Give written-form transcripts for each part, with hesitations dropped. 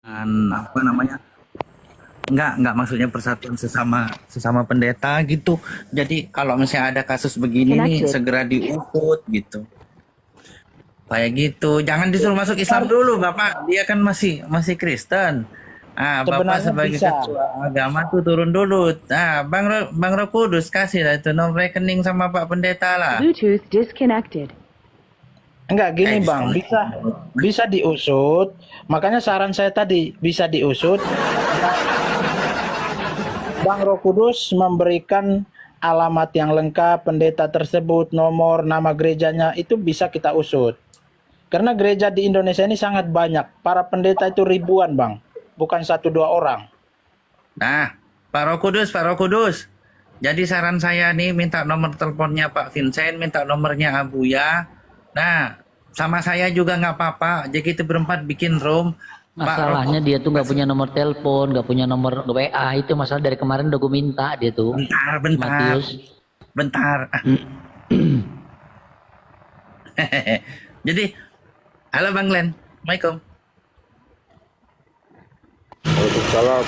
apa namanya, enggak maksudnya persatuan sesama sesama pendeta gitu. Jadi kalau misalnya ada kasus begini nih Connected. segera diusut gitu. Kayak gitu. Jangan disuruh masuk Islam dulu, Bapak. Dia kan masih masih Kristen. Ah, Bapak Sebenarnya sebagai bisa. ketua agama tuh turun dulu. Ah, Bang Roh Kudus kasih lah itu nomor rekening sama Pak Pendeta lah. Bluetooth disconnected. Enggak gini Bang, Disconnect. bisa diusut. Makanya saran saya tadi bisa diusut. Bang Roh Kudus memberikan alamat yang lengkap pendeta tersebut, nomor, nama gerejanya itu bisa kita usut. Karena gereja di Indonesia ini sangat banyak. Para pendeta itu ribuan Bang, bukan 1-2 orang. Nah, Pak Roh Kudus. Jadi saran saya nih minta nomor teleponnya Pak Vincent, minta nomornya Abuya. Nah, sama saya juga nggak apa-apa. Jadi kita berempat bikin room. Masalahnya dia tuh nggak punya nomor telepon, nggak punya nomor WA. Itu masalah dari kemarin udah gue minta dia tuh. Bentar. Matius. Bentar. Jadi, halo Bang Glenn. Assalamualaikum. Waalaikumsalam.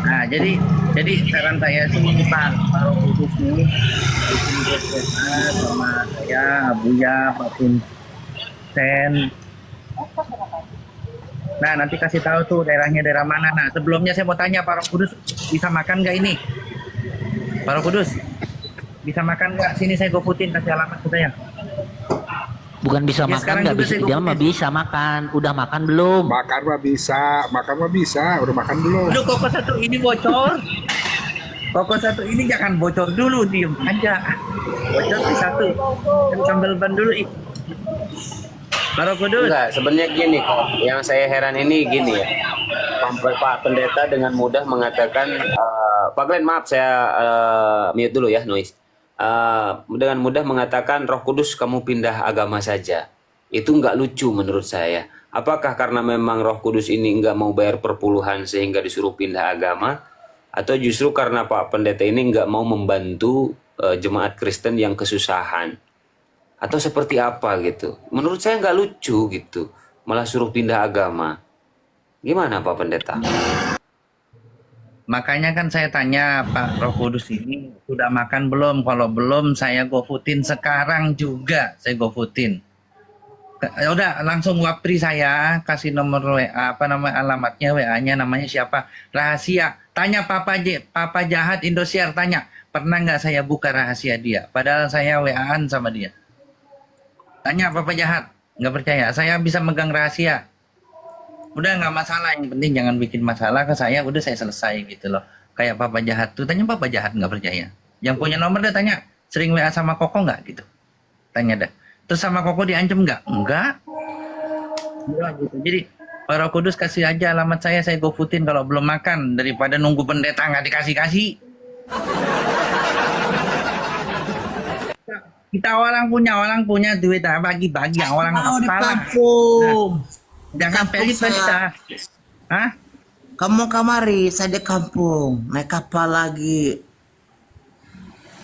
Nah, jadi saran saya sih Pak Roh Kudus nih bikin bersama sama saya, Abuya, Pak Vincent. Nah, nanti kasih tahu tuh daerahnya daerah mana. Nah, sebelumnya saya mau tanya Pak Roh Kudus bisa makan nggak ini? Pak Roh Kudus bisa makan nggak? Sini saya goputin kasih alamat ke saya. Bukan bisa Ya, makan, sekarang nggak juga bisa. saya Dia goputin. mah bisa makan. Udah makan belum? Makan mah bisa. Udah makan belum? Aduh, koko satu ini bocor. Koko satu ini jangan bocor dulu, diem aja. Bocor di satu. Sambil ban dulu. Pak Roh Kudus. Enggak, sebenarnya gini kok. Yang saya heran ini gini ya. Pak Pendeta dengan mudah mengatakan, Pak Glenn maaf saya mute dulu ya noise. Dengan mudah mengatakan Roh Kudus kamu pindah agama saja. Itu nggak lucu menurut saya. Apakah karena memang Roh Kudus ini nggak mau bayar perpuluhan sehingga disuruh pindah agama? Atau justru karena Pak Pendeta ini nggak mau membantu jemaat Kristen yang kesusahan? Atau seperti apa gitu? Menurut saya nggak lucu gitu. Malah suruh pindah agama. Gimana Pak Pendeta? Makanya kan saya tanya Pak Roh Kudus ini sudah makan belum? Kalau belum saya gofutin sekarang juga saya gofutin. Ya udah langsung wapri saya kasih nomor WA apa nama alamatnya WA-nya namanya siapa? Rahasia. Tanya Papa Jahat Indosiar tanya pernah nggak saya buka rahasia dia? Padahal saya WA-an sama dia. Tanya Papa Jahat nggak percaya saya bisa megang rahasia. Udah nggak masalah, yang penting jangan bikin masalah ke saya, udah saya selesai gitu loh. Kayak Papa Jahat tuh, tanya Papa Jahat nggak percaya. Yang punya nomor dia tanya, sering WA sama Koko nggak gitu? Tanya dah. Terus sama Koko diancam nggak? Enggak. Enggak gitu. Jadi Pak Roh Kudus kasih aja alamat saya gofutin kalau belum makan daripada nunggu pendeta nggak dikasih-kasih. Kita orang punya duit bagi-bagi orang Mau di salah. kampung. Jangan Kampung pelit saya. kita. Hah? Kamu kamari, saya di kampung. Naik kapal lagi.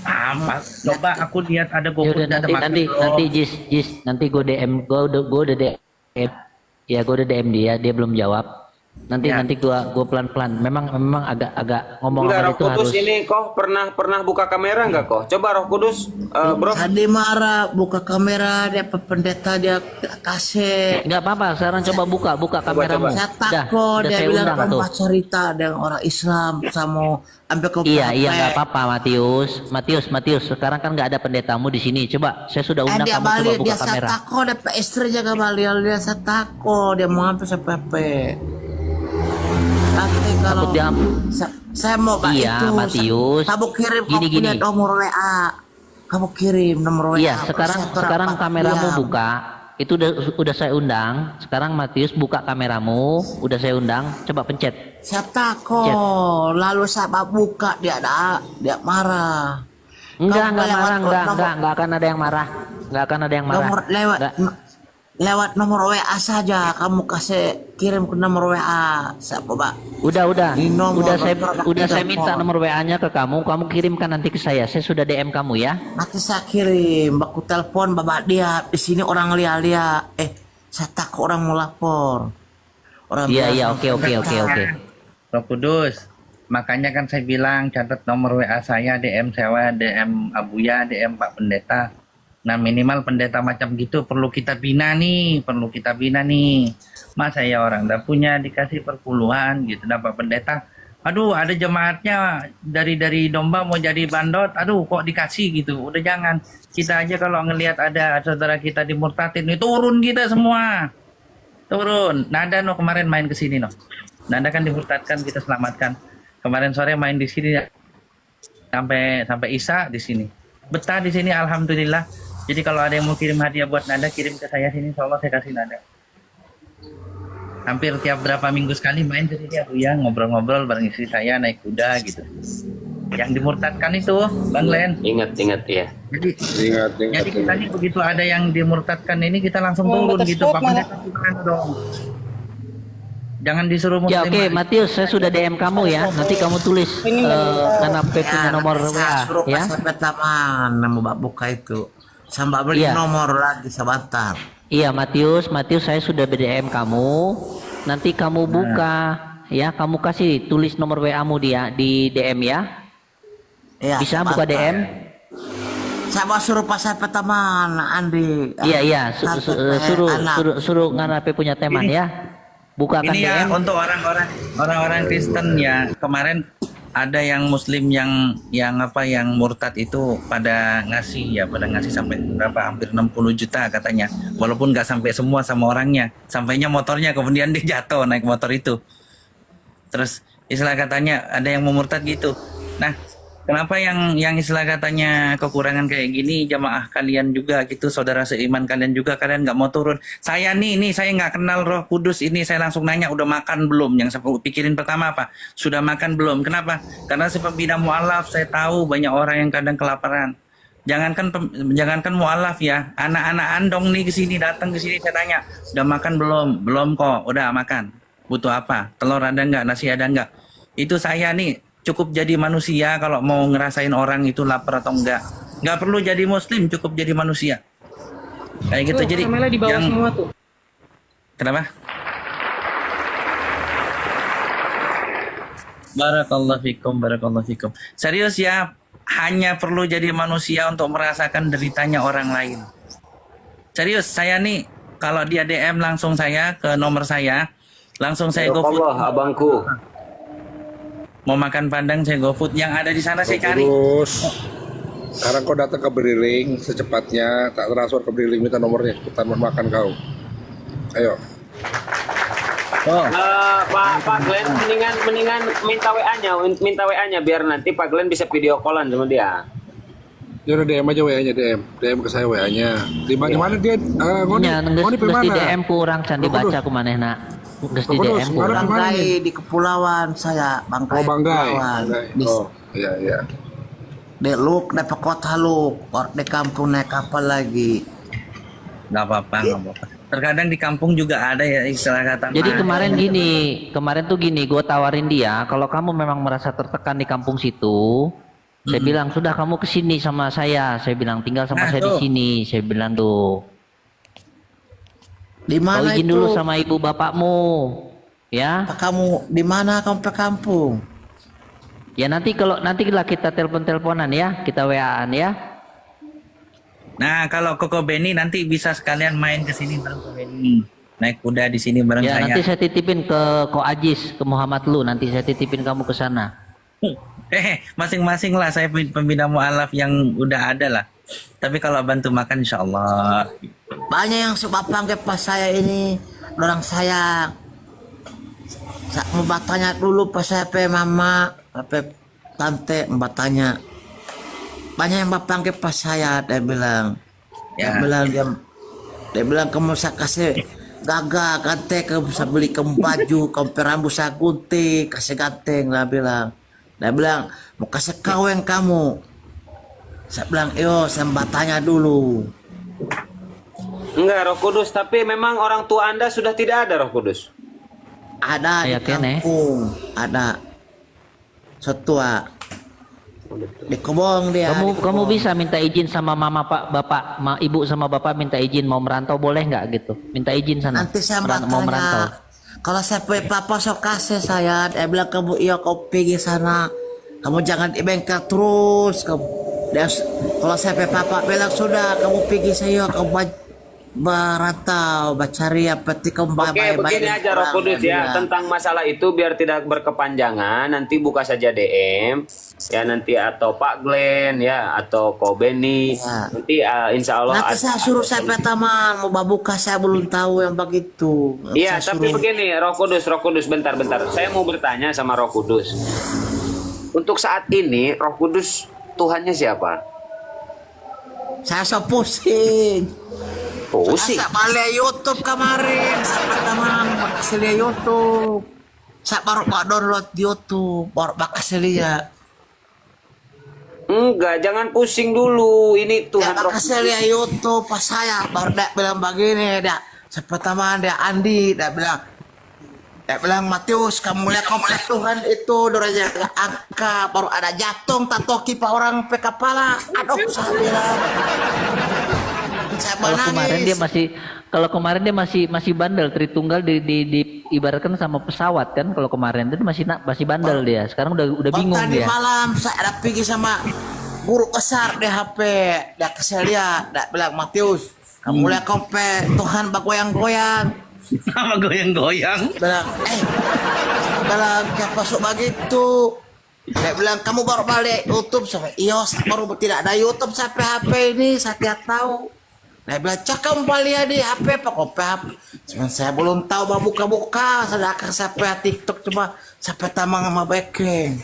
Apa? Coba aku lihat ada Ya GoFood udah ada nanti Jis nanti gue DM gue udah DM ya gue udah DM dia belum jawab. Nanti Ya. gue pelan-pelan. Memang agak ngomong Enggak, sama Roh itu Kudus harus. ini kok pernah buka kamera nggak kok? Coba Roh Kudus, bro. Tadi marah, buka kamera, dia pendeta dia kasih. Nggak apa-apa. Sekarang coba buka kameramu. Saya Udah takut, dia saya bilang undang kamu tuh. mau cerita dengan orang Islam, sama ambil ke Iya nggak apa-apa Matius. Sekarang kan nggak ada pendetamu di sini. Coba saya sudah undang dia kamu, coba balik, buka dia saya kamera. takut, dia istri jaga balik, dia saya takut, dia mau ambil CPP. Nanti kalau Takut dia saya mau Pak Iya, itu, Matius. kamu kirim, kamu Gini. punya nomor WA, kamu kirim nomor WA. Iya, sekarang kameramu Diam. buka. Itu udah saya undang. Sekarang Matius buka kameramu, udah saya undang. Coba pencet. Saya takut, lalu saya buka dia marah. Enggak Kamu lewat marah, enggak akan ada yang marah. Enggak akan ada yang marah. Nomor lewat nomor WA saja, kamu kirim ke nomor WA. Siapa Pak? Udah. Ini nomor Udah saya telepon. minta nomor WA-nya ke kamu kirimkan nanti ke saya. Saya sudah DM kamu ya. Nanti saya kirim, baku telepon bapak dia di sini orang lihat. Saya takut orang mau lapor. Orang Iya, biasa iya, oke, oke, pendeta. oke, oke. Roh Kudus. Makanya kan saya bilang catat nomor WA saya, DM saya, DM Abuya, DM Pak Pendeta. Nah minimal pendeta macam gitu perlu kita bina nih, perlu kita bina nih. Mas saya orang dah punya dikasih perpuluhan gitu, dapat pendeta. Aduh ada jemaatnya dari domba mau jadi bandot, aduh kok dikasih gitu. Udah jangan. Kita aja kalau ngelihat ada saudara kita dimurtatin, nih turun kita semua. Turun. Nada no kemarin main ke sini no. Nada kan dimurtadkan kita selamatkan. Kemarin sore main di sini sampai Isya di sini. Betah di sini alhamdulillah. Jadi kalau ada yang mau kirim hadiah buat Nada kirim ke saya sini, insyaallah saya kasih Nada. Hampir tiap berapa minggu sekali main ke sini aku ya ngobrol-ngobrol bareng istri saya naik kuda gitu. Yang dimurtadkan itu Bang Len. Ingat ya. Jadi Ingat. jadi kita nih begitu ada yang dimurtadkan ini kita langsung turun gitu Pak Pendeta gimana dong. Jangan disuruh muslim. Ya oke, Matius, saya sudah DM kamu ya. Nanti kamu tulis karena punya nomor nanti saya WA suruh ya. pas pertama nama buka itu. Sampai beli Iya. nomor lagi sebentar. Iya, Matius, saya sudah BDM kamu. Nanti kamu buka ya, kamu kasih tulis nomor WA-mu dia di DM ya. Iya, Bisa buka sebentar. DM? Saya mau suruh pasar pertama Andi. Iya, Tante anak. suruh nganape punya teman ya. Bukakan Ini ya DM. untuk orang-orang Kristen ya. Kemarin ada yang muslim yang murtad itu pada ngasih sampai berapa hampir 60 juta katanya. Walaupun nggak sampai semua sama orangnya. Sampainya motornya kemudian dia jatuh naik motor itu. Terus istilah katanya ada yang mau murtad gitu. Nah, kenapa yang istilah katanya kekurangan kayak gini jamaah kalian juga gitu, saudara seiman kalian juga kalian nggak mau turun. Saya nih saya nggak kenal Roh Kudus ini, saya langsung nanya udah makan belum? Yang saya pikirin pertama apa? Sudah makan belum? Kenapa? Karena si pembina mualaf saya tahu banyak orang yang kadang kelaparan. Jangankan mualaf ya, anak-anak andong nih kesini datang ke sini saya tanya, udah makan belum? Belum kok, udah makan. Butuh apa? Telur ada nggak? Nasi ada nggak? Itu saya nih. Cukup jadi manusia kalau mau ngerasain orang itu lapar atau enggak. Nggak perlu jadi muslim, cukup jadi manusia. Kayak gitu. Jadi di bawah yang semua tuh. kenapa? Barakallahu fikum. Serius ya, hanya perlu jadi manusia untuk merasakan deritanya orang lain. Serius, saya nih kalau dia DM langsung saya ke nomor saya, langsung saya GoFood. Allah abangku. Mau makan Padang saya GoFood, yang ada di sana saya cari. Terus sekarang kau datang ke Beriling secepatnya, tak transfer ke Beriling minta nomornya, kita mau makan kau. Ayo. Oh, Pak Glenn mendingan minta WA-nya biar nanti Pak Glenn bisa video callan sama dia. Ya udah DM aja WA-nya, DM ke saya WA-nya. Di mana dia? Ngoni Ya, di di mana? DM kurang can dibaca ku manehna. Geus di Kudus, DM mana? kurang. Bangkai di kepulauan saya, Bangkai. Oh Banggai. Kepulauan. Di Oh iya. Luk, dapat kota Luk, di kampung naik kapal lagi. nggak apa-apa. Terkadang di kampung juga ada ya istilah kata. Jadi kemarin tuh gini, gue tawarin dia, kalau kamu memang merasa tertekan di kampung situ, saya bilang sudah kamu kesini sama saya bilang tinggal sama Nah, saya di tuh. sini, saya bilang tuh. Di Kau mana izin itu? dulu sama ibu bapakmu, ya. Pak, kamu di mana kamu ke kampung? Ya nanti lah kita telepon-teleponan ya, kita WA-an ya. Nah, kalau Koko Beni nanti bisa sekalian main ke sini bareng Koko Beni. Naik kuda di sini bareng Ya saya. nanti saya titipin ke Ko Ajis, ke Muhammad Lu, nanti saya titipin kamu ke sana. Masing-masing lah saya pembina mualaf yang udah ada lah. Tapi kalau bantu makan insya Allah. Banyak yang suka panggil pas saya ini orang sayang. Mau bertanya dulu pas saya pe mama, pe tante bertanya. Banyak yang panggil pas saya, dia bilang. Ya. Dia bilang kamu saya kasih gagah ganteng, kamu bisa beli kamu baju, kamu rambut saya gunting, kasih ganteng lah bilang. Dia bilang mau kasih kawin kamu. Saya bilang, yo, saya bertanya dulu. Enggak, Roh Kudus, tapi memang orang tua Anda sudah tidak ada Roh Kudus. Ada di Yakin, kampung, ada setua di kebong dia. di Kamu kebong. bisa minta izin sama mama bapak, ibu sama bapak minta izin mau merantau boleh nggak gitu? Minta izin sana. Nanti saya Mau merantau. bertanya kalau saya punya papa sok kasih saya, dia bilang kamu iya kau pergi sana, kamu jangan di bengkel terus kamu. Dan kalau saya punya papa bilang sudah kamu pergi saya kamu merantau, cari apa kamu Oke, begini aja Roh Kudus ya, tentang masalah itu biar tidak berkepanjangan, nanti buka saja DM ya nanti atau Pak Glenn ya atau Ko Benny, Ya. nanti insya Allah Nanti saya suruh saya punya teman mau buka, saya belum tahu yang begitu. Iya, Saya tapi suruh- begini, Roh Kudus, bentar. Saya mau bertanya sama Roh Kudus. Untuk saat ini, Roh Kudus Tuhannya siapa? saya so pusing. Pusing. Saya balik YouTube kemarin, saya pertama makasih lihat YouTube. Saya baru download di YouTube, baru makasih lihat. Enggak, jangan pusing dulu. Ini Tuhan Ya, Roh makasih lihat YouTube pas saya baru dia bilang begini, dia pertama dia Andi, dia bilang Matius, kamu lihat Tuhan itu doranya angka baru ada jatuh tatoki pak orang pe kepala. Aduh, saya bilang. Saya Kalau kemarin dia masih bandel Tritunggal ibaratkan sama pesawat kan. Kalau kemarin itu masih bandel dia. Sekarang udah bingung tadi dia. malam saya ada pergi sama guru besar di HP, dia kasih lihat, dia bilang Matius, kamu lihat kompe Tuhan bergoyang-goyang. Sama goyang-goyang. bilang kenapa sok begitu. Dia bilang kamu baru balik YouTube sampai iya baru tidak ada YouTube sampai HP ini saya tidak tahu. Dia bilang cak kamu balik di HP apa kopi HP. Cuman saya belum tahu mau buka-buka sedangkan sampai TikTok cuma sampai tamang sama backing.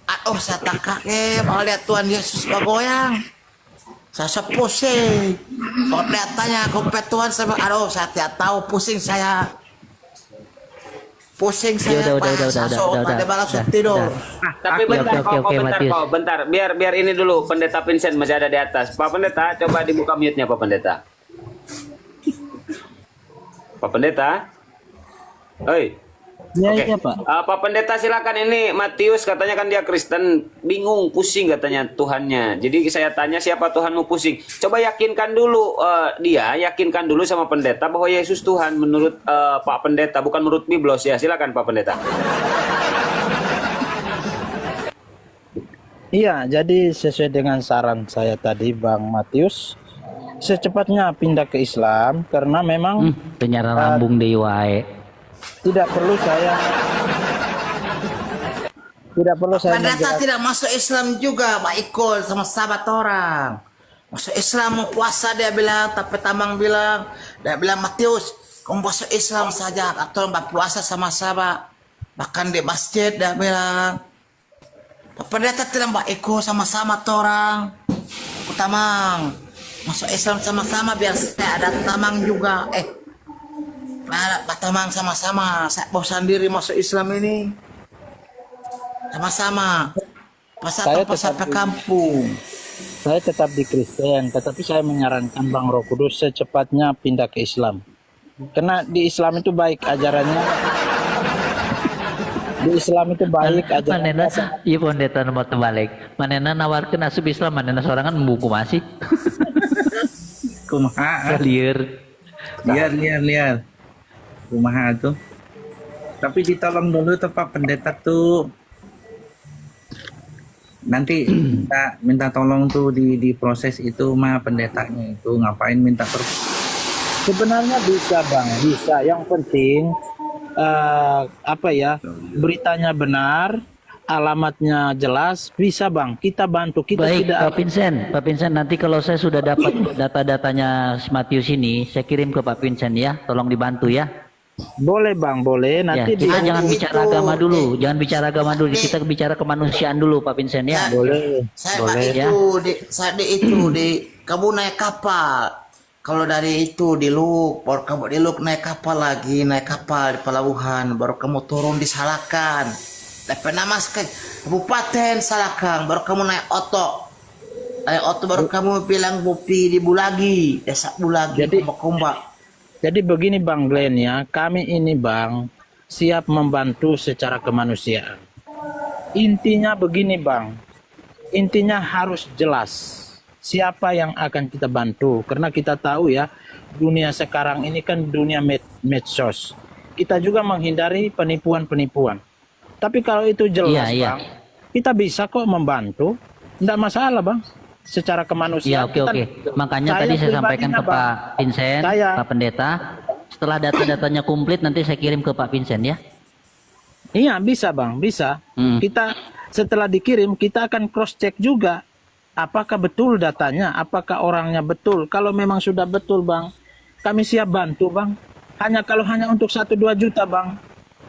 Aduh saya tak kakek mau lihat Tuhan Yesus bergoyang. Saya pusing. Kalau dia tanya kopi Tuhan saya bilang, aduh saya tidak tahu pusing saya. Pusing saya. Dia balas tidur. Tapi Oke, bentar, oke, oke, Matius. bentar. Biar ini dulu. Pendeta Vincent masih ada di atas. Pak Pendeta, coba dibuka mute-nya Pak Pendeta. Pak Pendeta. Oi. Iya, Oke. iya, Pak. Pak Pendeta silakan, ini Matius katanya kan dia Kristen, bingung, pusing katanya Tuhannya. Jadi saya tanya siapa Tuhanmu pusing. Coba yakinkan dulu yakinkan dulu sama pendeta bahwa Yesus Tuhan menurut Pak Pendeta, bukan menurut Biblos ya. Silakan Pak Pendeta. Iya, jadi sesuai dengan saran saya tadi Bang Matius, secepatnya pindah ke Islam karena memang Penyiaran lambung di wae. tidak perlu saya Pendeta menjelaskan. tidak masuk Islam juga, Pak ikut sama sahabat orang. Masuk Islam mau puasa dia bilang, tapi Tamang bilang, dia bilang Matius, kamu masuk Islam saja atau mbak puasa sama sahabat. Bahkan di masjid dia bilang. Pendeta tidak mbak ikut sama-sama orang. Aku Tamang masuk Islam sama-sama biar saya ada Tamang juga. Pak Tamang sama-sama. Saya bosan diri masuk Islam ini. Sama-sama. Saya Pas tetap sampai kampung. Saya tetap di Kristen, tetapi saya menyarankan Bang Roh Kudus secepatnya pindah ke Islam. Karena di Islam itu baik ajarannya. Di Islam itu baik ajarannya. Manena iya pendeta nomor terbalik. Manena nawarkan asup Islam, manena sorangan membuku masih. Kumaha? Liar. Liar. Kumaha tuh. Tapi ditolong dulu tuh Pak Pendeta tuh. Nanti minta tolong tuh di proses itu mah pendetanya itu ngapain minta Sebenarnya bisa Bang, bisa. Yang penting beritanya benar, alamatnya jelas, bisa Bang. Kita bantu, kita Baik, tidak Pak Vincent, nanti kalau saya sudah dapat data-datanya Matius ini, saya kirim ke Pak Vincent ya, tolong dibantu ya. boleh Bang, boleh. Ya, Nanti kita jangan itu- bicara agama dulu, kita bicara kemanusiaan dulu Pak Vincent ya. boleh. Saya Boleh, Pak di kamu naik kapal. Kalau dari itu di Luk, baru kamu di Luk naik kapal lagi, naik kapal di pelabuhan, baru kamu turun di Salakan. Tapi nama Kabupaten Salakang, baru kamu naik oto. Naik oto baru kamu bilang Bupi di Bulagi, desa Bulagi, Jadi- Kombak. Jadi begini Bang Glenn ya, kami ini Bang siap membantu secara kemanusiaan. Intinya begini Bang, intinya harus jelas siapa yang akan kita bantu. Karena kita tahu ya, dunia sekarang ini kan dunia medsos. kita juga menghindari penipuan-penipuan. Tapi kalau itu jelas, Iya, iya. Bang, kita bisa kok membantu, tidak masalah, Bang. Secara Iya, kemanusiaan. oke, oke. Makanya tadi saya sampaikan ke pribadinya, Bang, Pak Vincent, Saya- Pak Pendeta. Setelah data-datanya komplit, nanti saya kirim ke Pak Vincent ya. Iya, bisa, Bang, bisa. Kita setelah dikirim, kita akan cross check juga apakah betul datanya, apakah orangnya betul. Kalau memang sudah betul, Bang, kami siap bantu, Bang. Kalau hanya untuk 1-2 juta, Bang,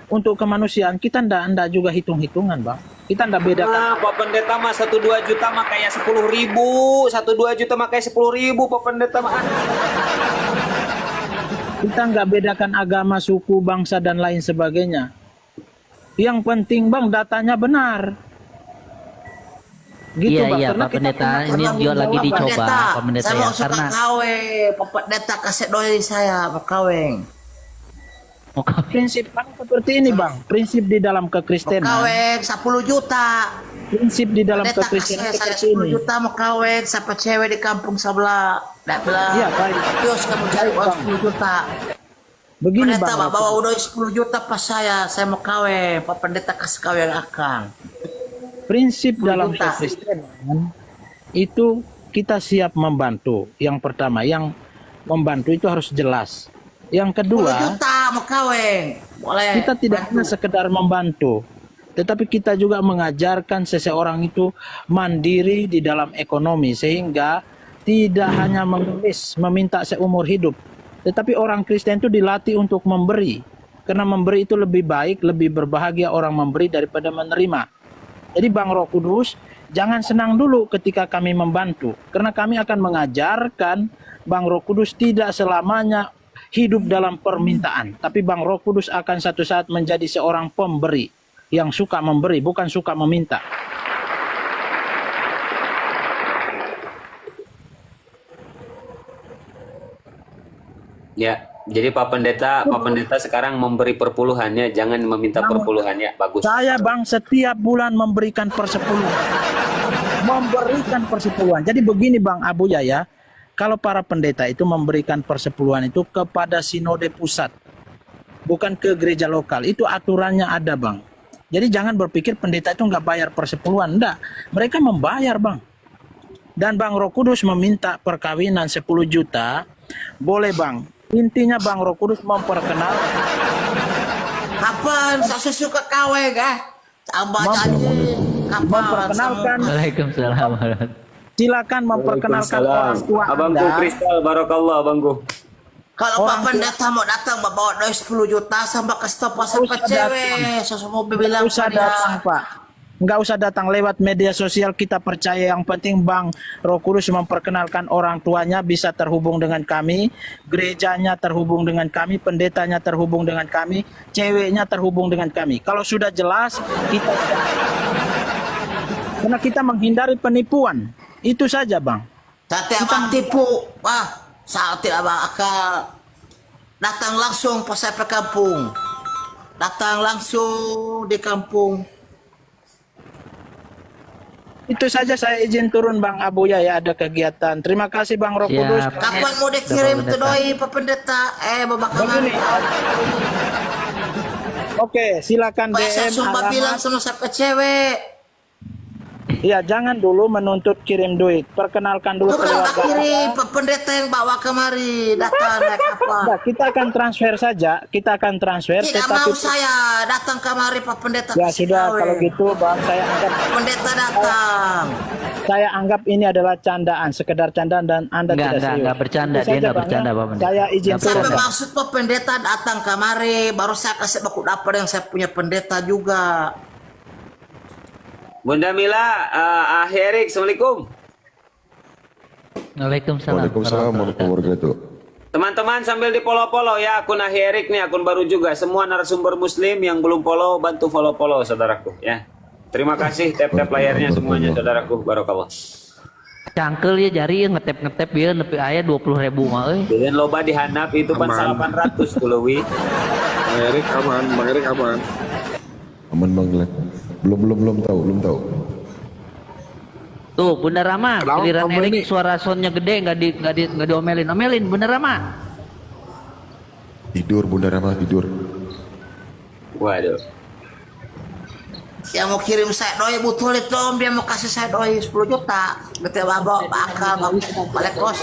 untuk kemanusiaan, kita ndak juga hitung-hitungan, Bang. Kita ndak bedakan. Pak Pendeta mah 1-2 juta mah kayak 10.000, 1-2 juta mah kayak 10.000 Pak Pendeta mah. Kita nggak bedakan agama, suku, bangsa, dan lain sebagainya. Yang penting, Bang, datanya benar. Gitu, Iya, Bang. iya, Karena Pak kita Pendeta. punya Ini tanggung juga lagi jawab, Bang. dicoba, Pak Pendeta saya ya. mau suka Karena kawin, Pak Pendeta kasih doi saya, Pak kawin. mau kawin. Prinsip Bang seperti ini, Bang. Prinsip di dalam kekristenan. Kawin 10 juta. Prinsip di dalam Pendeta kekristenan kasih saya seperti 10 ini. juta mau kawin siapa cewek di kampung sebelah. Nggak bilang. Iya, baik. Yus kamu cari Baik, uang Bang. 10 juta. Begini, Pendeta Bang. bawa udah 10 juta pas saya mau kawin. Pak Pendeta kasih kawin akang. Prinsip 10 dalam juta. kekristenan itu kita siap membantu. Yang pertama, yang membantu itu harus jelas. Yang 10 kedua, juta mau kawin. Boleh. kita tidak hanya sekedar membantu, tetapi kita juga mengajarkan seseorang itu mandiri di dalam ekonomi, sehingga tidak hanya mengemis, meminta seumur hidup, tetapi orang Kristen itu dilatih untuk memberi, karena memberi itu lebih baik, lebih berbahagia orang memberi daripada menerima. Jadi Bang Roh Kudus, jangan senang dulu ketika kami membantu, karena kami akan mengajarkan Bang Roh Kudus tidak selamanya hidup dalam permintaan, tapi Bang Roh Kudus akan satu saat menjadi seorang pemberi yang suka memberi, bukan suka meminta. Ya, jadi Pak Pendeta sekarang memberi perpuluhannya, jangan meminta perpuluhannya. Bagus. Saya Bang setiap bulan memberikan persepuluhan. Memberikan persepuluhan. Jadi begini Bang Abu ya, kalau para pendeta itu memberikan persepuluhan itu kepada sinode pusat, bukan ke gereja lokal. Itu aturannya ada Bang. Jadi jangan berpikir pendeta itu nggak bayar persepuluhan. Enggak, mereka membayar Bang. Dan Bang Roh Kudus meminta perkawinan 10 juta, boleh Bang. Intinya Bang Roh Kudus memperkenal. Kapan saya suka kawin tambah janji. Kapan? Memperkenalkan. Waalaikumsalam. Silakan memperkenalkan orang tua Abangku Anda. Kristal, barakallah abangku. Kalau Pak Orang Pendeta mau datang bawa duit 10 juta sampai ke stop sampai usah cewek. Sesemua bilang Nggak usah ke dia. datang Pak. Nggak usah datang lewat media sosial, kita percaya yang penting Bang Roh Kudus memperkenalkan orang tuanya bisa terhubung dengan kami, gerejanya terhubung dengan kami, pendetanya terhubung dengan kami, ceweknya terhubung dengan kami. Kalau sudah jelas, kita karena kita menghindari penipuan. Itu saja Bang. Tati abang tipu. Wah, saya tidak bakal datang langsung pas saya ke kampung. Datang langsung di kampung. Itu saja saya izin turun Bang Abu ya, ada kegiatan. Terima kasih Bang Roh Siap. Kudus. Kapan mau dikirim Pak tuh Pendeta. doi Pak Pendeta? Bapak Begini. kemana? Oke, silakan Pak saya DM sumpah bilang alamat. sama siapa cewek. Iya, jangan dulu menuntut kirim duit. Perkenalkan dulu Bukan tak keluarga. kirim Pak Pendeta yang bawa kemari. Datang naik apa? Nah, kita akan transfer saja. Kita akan transfer. Tidak mau saya datang kemari Pak Pendeta. Ya kasih sudah, kawin. kalau gitu Bang, Pak Pendeta datang. saya anggap ini adalah candaan, sekedar candaan dan Anda tidak serius. Enggak bercanda, Itu dia saja, enggak Bang, bercanda ya. Pak Pendeta. Saya izin Nggak turun. Sampai Bang. maksud Pak Pendeta datang kemari, baru saya kasih baku dapat yang saya punya pendeta juga. Bunda Mila, Herik, Assalamualaikum. Waalaikumsalam. Waalaikumsalam warahmatullahi wabarakatuh. Teman-teman sambil di follow ya akun Herik nih, akun baru juga. Semua narasumber muslim yang belum follow, bantu follow saudaraku ya. Terima kasih, tap layarnya semuanya saudaraku, barakallah. Cangkel ya jari ngetep ya nepi aya 20.000 mah euy. Dan loba dihanap itu pan Aman. 800 tuh leuwih. Bang Erik aman, Bang Erik aman. Aman Bang Glenn. Belum tahu. Tuh, Bunda Rama, Kenapa, giliran Bang Erik Beni? suara soundnya gede nggak diomelin. Omelin Bunda Rama. Tidur Bunda Rama tidur. Waduh. Yang mau kirim saya doi betul itu om, dia mau kasih saya doi 10 juta. Gede bawa bakal balik kos.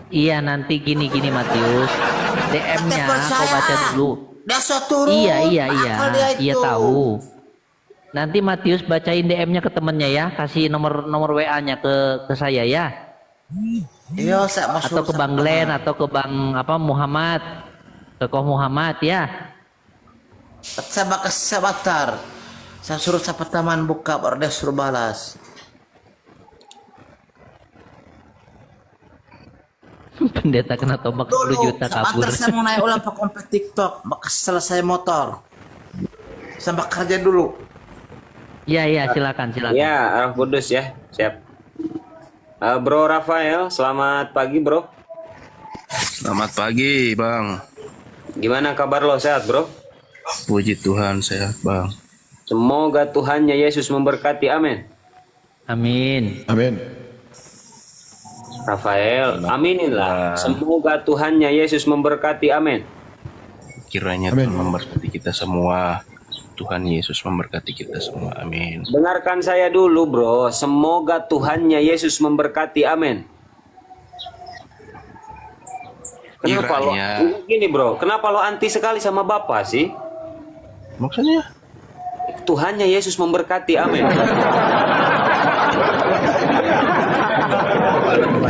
Iya, nanti gini Matius. DM-nya kau baca dulu. Dia so turun. Iya. Akal dia Iya itu. tahu. Nanti Matius bacain DM-nya ke temennya ya, kasih nomor WA-nya ke saya ya. Iya, saya masuk. Atau ke Bang Glenn atau ke Bang Muhammad. Ke Koh Muhammad ya. Saya bakas sebentar. Saya suruh siapa teman buka baru dia suruh balas. Pendeta kena tombak 10 juta kabur. Sebentar saya mau naik ulang ke kompet TikTok. Bakas selesai motor. Saya kerja dulu. Iya, silakan. Ya, Roh Kudus ya. Siap. Bro Rafael, selamat pagi, Bro. Selamat pagi, Bang. Gimana kabar lo? Sehat, Bro? Puji Tuhan, sehat, Bang. Semoga Tuhannya Yesus memberkati. Amin. Amin. Amin. Rafael, amininlah. Semoga Tuhannya Yesus memberkati. Amin. Kiranya Tuhan memberkati kita semua. Tuhan Yesus memberkati kita semua. Amin. Dengarkan saya dulu, Bro. Semoga Tuhannya Yesus memberkati. Amin. Kenapa lo gini, Bro? Kenapa lo anti sekali sama Bapak sih? Maksudnya? Tuhannya Yesus memberkati. Amin.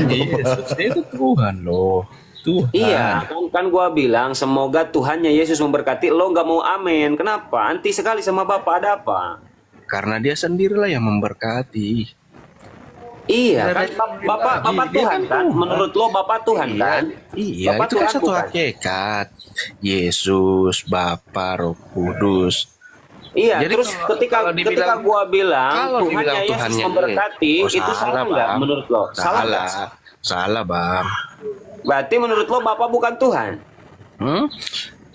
Yesus itu Tuhan loh. Tuhan. Iya, kan gua bilang semoga Tuhannya Yesus memberkati. Lo nggak mau amin. Kenapa? Anti sekali sama Bapak. Ada apa? Karena dia sendirilah yang memberkati. Iya, kan Bapak Tuhan kan? Menurut lo Bapak Tuhan kan? Iya, Bapak itu kan Tuhan satu bukan? hakikat. Yesus, Bapa, Roh Kudus. Iya, Jadi terus kalau ketika dibilang- gua bilang kalau Tuhannya dibilang Yesus Tuhannya memberkati, oh, itu salah nggak Bang. menurut lo? Salah nggak? Salah, Bang. Berarti menurut lo Bapak bukan Tuhan?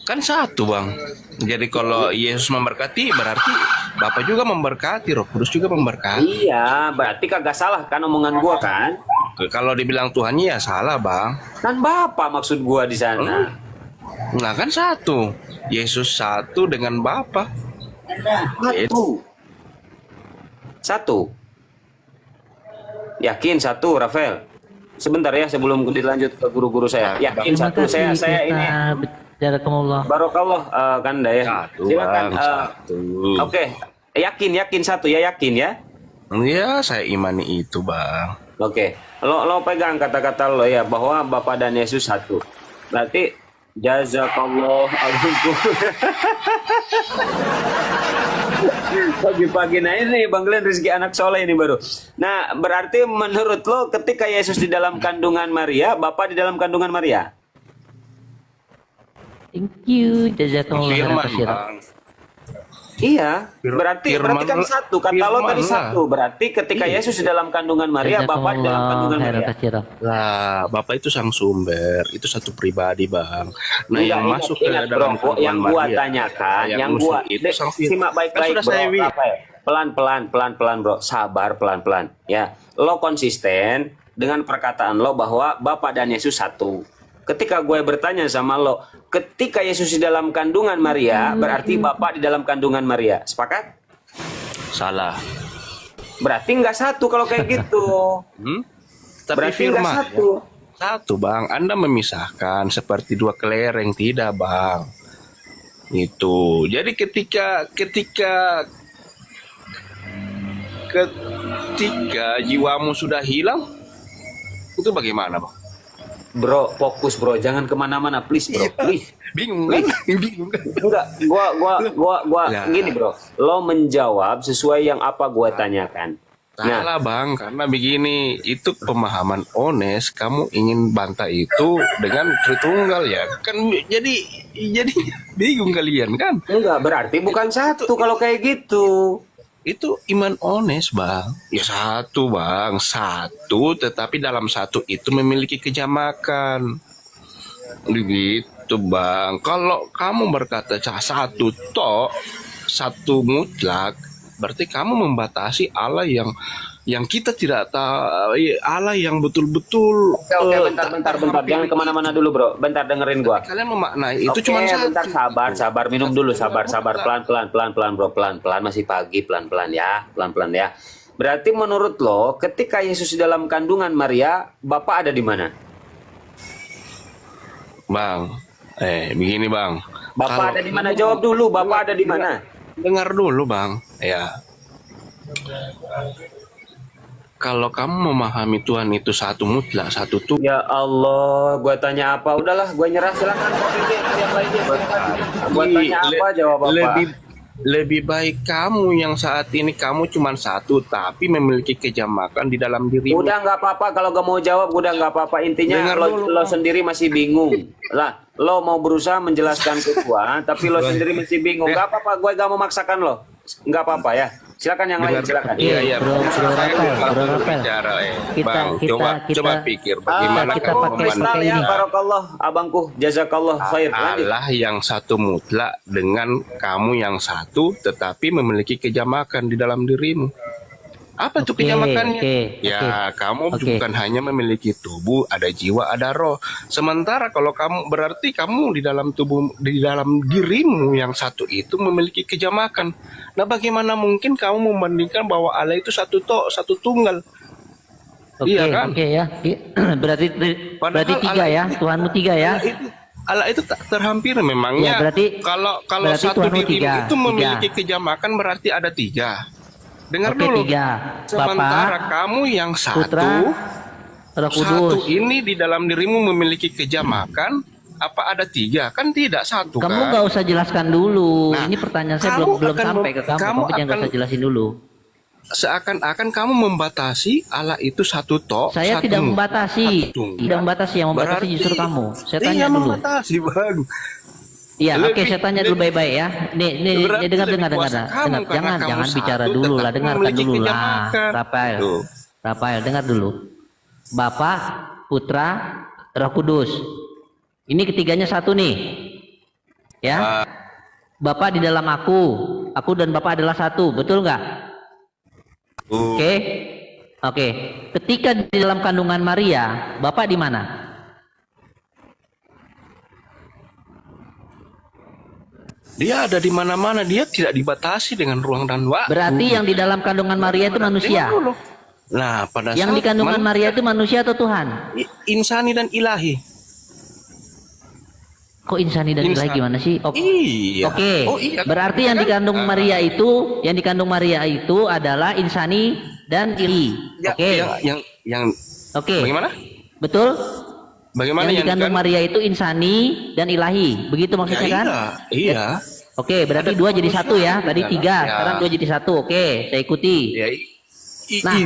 Kan satu, Bang. Jadi kalau Yesus memberkati berarti Bapa juga memberkati, Roh Kudus juga memberkati. Iya, berarti kagak salah kan omongan gua kan? Kalau dibilang Tuhannya ya salah, Bang. Kan Bapak maksud gua di sana. Nah, kan satu. Yesus satu dengan Bapa. Satu. Yakin satu, Rafael. Sebentar ya sebelum dilanjut ke guru-guru saya. Yakin Terima satu, kasih saya ini. Jazakumullah. Barokallah Kanda ya. Satu, Silakan. Bang. Satu. Oke, yakin satu ya, yakin ya. Ya, saya imani itu, Bang. Oke, lo pegang kata-kata lo ya bahwa Bapa dan Yesus satu. Berarti jazakallah alaikum. Pagi-pagi nah ini Bang Glenn rezeki anak soleh ini baru. Nah, berarti menurut lo ketika Yesus di dalam kandungan Maria, Bapa di dalam kandungan Maria? Thank you. Jazakumullah Firman, khairan. Bang. Iya, berarti kan satu. Kata lo tadi firman lah. satu. Berarti ketika Yesus di dalam kandungan Maria, Bapa di dalam kandungan khairan Maria. katsiran. Lah, Bapak itu sang sumber, itu satu pribadi, Bang. Nah, Enggak, yang masuk ke ingat, dalam bro, yang kandungan gua Maria, tanyakan, yang musuh gua itu sang simak Kan baik-baik, sudah bro. saya Rafael. Pelan-pelan, bro. Sabar, pelan-pelan. Ya, lo konsisten dengan perkataan lo bahwa Bapa dan Yesus satu. Ketika gue bertanya sama lo, ketika Yesus di dalam kandungan Maria, berarti Bapa di dalam kandungan Maria. Sepakat? salah. Berarti nggak satu kalau kayak gitu. Tapi Berarti nggak firman satu. satu, Bang. Anda memisahkan seperti dua kelereng, tidak, Bang. Itu. Jadi ketika jiwamu sudah hilang, itu bagaimana, Bang? Bro, fokus bro, jangan kemana-mana, please bro, please. Bingung kan? Bingung kan? Enggak, gua Ya. gini bro, lo menjawab sesuai yang apa gua tanyakan. Nah, Salah, Bang, karena begini, itu pemahaman ones, kamu ingin bantah itu dengan Tritunggal ya. Kan jadi bingung kalian kan? enggak berarti bukan satu kalau kayak gitu. Itu iman ones, Bang. Ya satu, Bang. Satu, tetapi dalam satu itu memiliki kejamakan. Begitu, Bang. Kalau kamu berkata satu toh, satu mutlak, berarti kamu membatasi Allah yang yang kita tidak tahu, Allah yang betul-betul. Oke, bentar. Jangan kemana-mana dulu, bro. Bentar, dengerin gua. Kalian memaknai itu Oke, cuma satu. bentar, sabar. Minum dulu, sabar. Pelan-pelan, bro. Pelan-pelan, masih pagi. Pelan-pelan ya. Berarti menurut lo, ketika Yesus di dalam kandungan Maria, Bapak ada di mana? Bang, begini bang. Bapak Kalau- ada di mana? Jawab dulu, Bapak ada di mana? Dengar dulu bang, ya. Kalau kamu memahami Tuhan itu satu mutlak, satu Tuhan. Ya Allah, gua tanya apa? Udahlah, gua nyerah. Silakan Pak Pimpin, yang lainnya silakan. Gua tanya apa, jawab apa. Lebih baik kamu yang saat ini kamu cuma satu tapi memiliki kejamakan di dalam dirimu. Udah nggak apa-apa kalau gak mau jawab, udah nggak apa-apa. Intinya Dengar dulu, lo Bang. sendiri masih bingung. Lah, lo mau berusaha menjelaskan ke gua, tapi lo sendiri masih bingung. Gak apa-apa, gua gak mau maksakan lo. Nggak apa-apa ya. Silakan yang lain, silakan. Iya, Bro Rapel. bicara, Kita- Bang, kita- coba pikir bagaimana kita kamu pakai Kristal ya, memandang barakallah, abangku, jazakallah khair. Lanjut. Allah yang satu mutlak dengan kamu yang satu tetapi memiliki kejamakan di dalam dirimu. Apa tuh Oke, kejamakannya? oke, Ya, kamu Oke. bukan hanya memiliki tubuh, ada jiwa, ada roh. Sementara kalau kamu berarti kamu di dalam tubuh, di dalam dirimu yang satu itu memiliki kejamakan. Nah, bagaimana mungkin kamu membandingkan bahwa Allah itu satu tunggal? Oke, Iya kan? oke ya. berarti Padahal tiga Allah ya, itu- Tuhanmu tiga ya. Allah itu tak terhampir memangnya. Ya, berarti- kalau berarti satu Tuhanmu dirimu tiga, itu memiliki tiga. kejamakan berarti ada tiga. Dengar Oke, dulu. tiga. Sementara Bapak, kamu yang Putra, Roh satu Kudus. ini di dalam dirimu memiliki kejamakan. Apa ada tiga? Kan tidak satu Kamu kan? nggak usah jelaskan dulu. Nah, Ini pertanyaan saya kamu belum akan sampai ke kamu. kamu Kamu jangan nggak akan- usah jelasin dulu. Seakan-akan kamu membatasi Allah itu satu tok. Saya satu tidak mu- membatasi. satu tunggal. Tidak membatasi, yang membatasi Berarti- justru kamu. Saya Iya, tanya dulu. membatasi bang. Iya, oke, Lebih- saya tanya dulu baik-baik ya. Nih, Berarti dengar, lebih dengar. kuasa kamu karena Jangan kamu bicara satu, dulu lah, tetapi dengarkan memiliki dulu lah. kejamakan. Rafael, Tuh. Rafael, dengar dulu. Bapa, Putra, Roh Kudus. Ini ketiganya satu nih. Ya. Bapak di dalam aku dan Bapak adalah satu, betul nggak? Oke. Oke. Ketika di dalam kandungan Maria, Bapak di mana? Dia ada di mana-mana, dia tidak dibatasi dengan ruang dan waktu. Berarti yang di dalam kandungan Maria itu manusia. Dengar dulu. Nah, pada Yang di saat kandungan Maria itu manusia atau Tuhan? insani dan ilahi. Kok insani dan ilahi Insan. gimana sih? Iya. Oke. Oh, iya. Berarti yang dikandung Maria itu, adalah insani dan ilahi. Ya, Oke. yang Oke. bagaimana? Betul? Bagaimana Yang dikandung Maria itu insani dan ilahi. Begitu maksudnya kan? Iya. Oke, berarti Ada dua jadi satu ya. kemanusiaan Tadi di tiga, dalam. sekarang Ya. dua jadi satu. Oke, saya ikuti. Ya, Nah,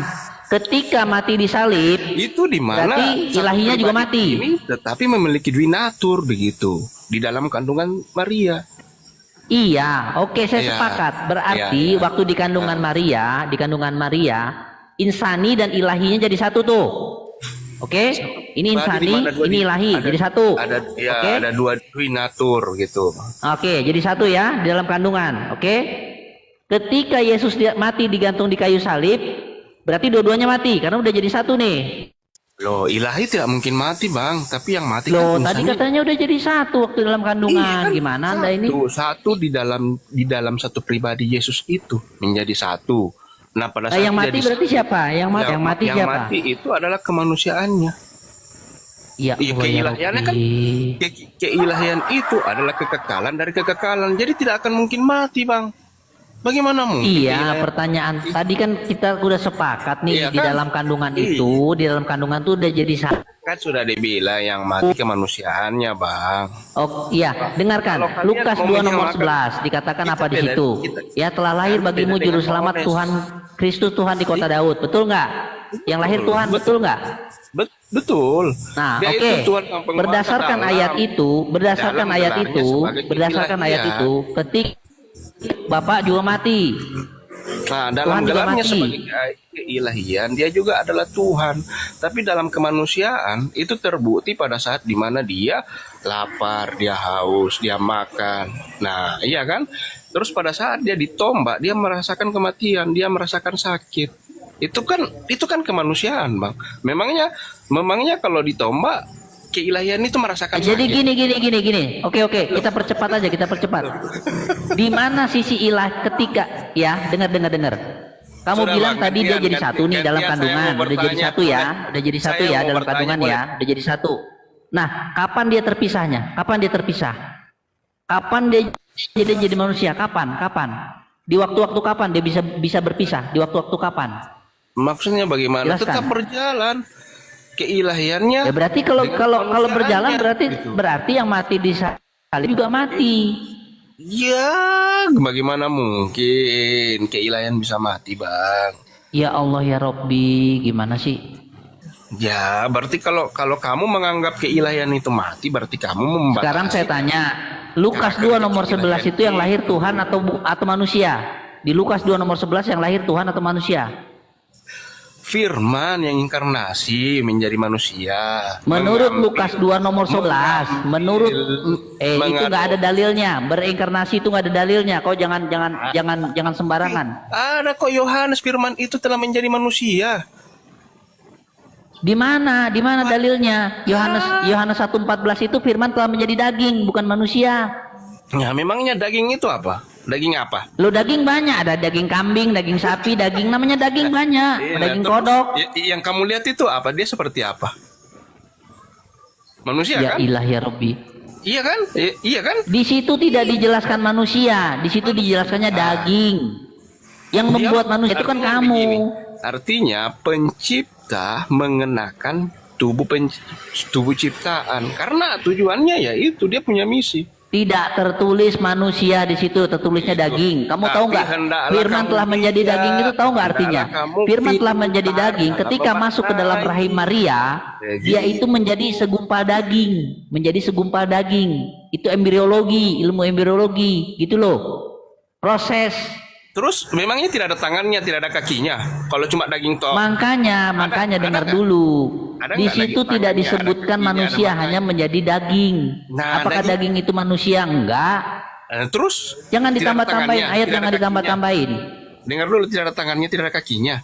ketika mati disalib, itu di mana berarti satu ilahinya juga pribadi mati. ini tetapi memiliki dua natur begitu di dalam kandungan Maria. iya, oke, saya Iya. sepakat. Berarti Iya, iya. waktu di kandungan Maria, insani dan ilahinya jadi satu tuh. Oke, ini Berarti di insani, mana dua ini di- ilahi, ada- jadi satu. Ada ya, Oke, ada dua natur gitu. oke, jadi satu ya di dalam kandungan. Oke, ketika Yesus mati digantung di kayu salib, berarti dua-duanya mati karena udah jadi satu nih. Loh, ilahi tidak mungkin mati, Bang. Tapi yang mati Loh, kan tadi insani. katanya udah jadi satu waktu dalam kandungan. Iya kan? Gimana Anda ini? Satu di dalam satu pribadi Yesus itu menjadi satu. Nah, pada Nah, saat yang mati jadi berarti siapa? Yang mati yang siapa? mati itu adalah kemanusiaannya. Iya, Iya, Allah, ya keilahiannya kan Rabbi. keilahian itu adalah kekekalan dari kekekalan. Jadi tidak akan mungkin mati, Bang. Bagaimana mungkin? Iya, keilahian- pertanyaan tadi kan kita udah sepakat nih Iya di kan? dalam kandungan Iya. itu, di dalam kandungan tuh udah jadi satu. Kan sudah dibilang yang mati kemanusiaannya, Bang. Oh iya, dengarkan Kalau kalian Lukas mau 2 nomor menyamakan- 11 dikatakan kita apa di beda- situ? kita- Ya telah lahir kami bagimu beda juru dengan selamat Yohanes. Tuhan Kristus Tuhan di kota Daud, betul nggak? Yang lahir Tuhan, betul nggak? Betul. Nah, Dia oke. itu Tuhan yang penguasa Berdasarkan dalam- ayat itu, berdasarkan dalam ayat gelarnya itu, sebagai berdasarkan ayat ilahian. itu, ketika Bapak juga mati. Nah, dalam Tuhan juga gelarnya mati. sebagai keilahian, dia juga adalah Tuhan. Tapi dalam kemanusiaan itu terbukti pada saat dimana dia lapar, dia haus, dia makan. Nah, iya kan? Terus pada saat dia ditombak, dia merasakan kematian, dia merasakan sakit. Itu kan kemanusiaan, Bang. Memangnya kalau ditombak keilahian itu merasakan Jadi sakit. gini. Oke, kita percepat aja, kita percepat. Di mana sisi ilah ketika ya, dengar. Kamu Sudah, bilang Bang, tadi dia gantian, jadi satu nih gantian dalam saya kandungan, mau udah jadi bertanya, satu ya, boleh? udah jadi satu Saya ya mau dalam bertanya, kandungan boleh? ya, udah jadi satu. Nah, kapan dia terpisahnya? Kapan dia terpisah? Kapan dia jadi manusia? Kapan? Di waktu-waktu kapan dia bisa berpisah? Di waktu-waktu kapan? Maksudnya bagaimana? Jelaskan. Tetap berjalan keilahiannya. Ya berarti kalau dengan berjalan manusiaannya, gitu. berarti yang mati di salib juga mati. Ya, bagaimana mungkin keilahian bisa mati, Bang? Ya Allah ya Robbi, gimana sih? Ya, berarti kalau kamu menganggap keilahian itu mati, berarti kamu membatasi. Sekarang saya tanya, Lukas 2 nomor 11 itu yang lahir Tuhan atau manusia? Di Lukas 2 nomor 11 yang lahir Tuhan atau manusia? Firman yang inkarnasi menjadi manusia. Menurut Mengambil- Lukas 2 nomor 11, menurut itu nggak ada dalilnya. Berinkarnasi itu nggak ada dalilnya. Kau jangan sembarangan. Ada kok Yohanes, firman itu telah menjadi manusia. Di mana dalilnya? Yohanes 1:14 itu firman telah menjadi daging, bukan manusia. Ya, memangnya daging itu apa? Daging apa? Lo daging banyak, ada daging kambing, daging sapi, namanya daging banyak, Iya, daging terus, kodok. Yang kamu lihat itu apa? Dia seperti apa? Manusia Ya kan? ilah ya Robbi. Iya kan? Iya kan? Di situ tidak dijelaskan manusia, di situ dijelaskannya daging. Yang membuat manusia itu kan Artinya kamu. begini, artinya pencipta mengenakan tubuh ciptaan karena tujuannya ya itu dia punya misi. Tidak tertulis manusia di situ, tertulisnya daging. Kamu tahu Tapi nggak? hendaklah Firman kamu telah menjadi tidak, daging itu tahu nggak artinya? hendaklah kamu Firman telah menjadi pintar daging. dalam Ketika masuk ke dalam memaknai. rahim Maria, Daging. dia itu menjadi segumpal daging. Itu embriologi, ilmu embriologi, gitu loh. Proses. Terus memangnya tidak ada tangannya, tidak ada kakinya. Kalau cuma daging toh. Makanya ada dengar nggak? dulu. Ada Di nggak situ daging tidak tangannya, disebutkan ada kakinya, manusia, ada hanya menjadi daging. Nah, Apakah daging itu manusia? Enggak. Terus Jangan tidak ada ditambah-tambahin tangannya, ayat, tidak jangan ada ditambah-tambahin. kakinya. Dengar dulu, tidak ada tangannya, tidak ada kakinya.